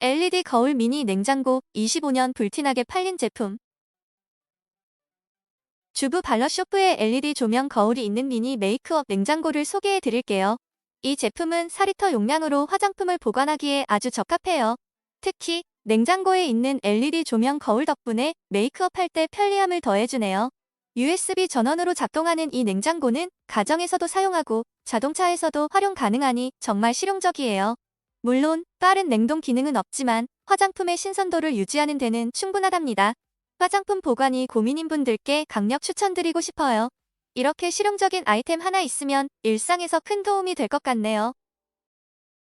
LED 거울 미니 냉장고 25년 불티나게 팔린 제품. 주부 발러쇼프의 LED 조명 거울이 있는 미니 메이크업 냉장고를 소개해 드릴게요. 이 제품은 4리터 용량으로 화장품을 보관하기에 아주 적합해요. 특히 냉장고에 있는 LED 조명 거울 덕분에 메이크업 할 때 편리함을 더해주네요. USB 전원으로 작동하는 이 냉장고는 가정에서도 사용하고 자동차에서도 활용 가능하니 정말 실용적이에요. 물론 빠른 냉동 기능은 없지만 화장품의 신선도를 유지하는 데는 충분하답니다. 화장품 보관이 고민인 분들께 강력 추천드리고 싶어요. 이렇게 실용적인 아이템 하나 있으면 일상에서 큰 도움이 될 것 같네요.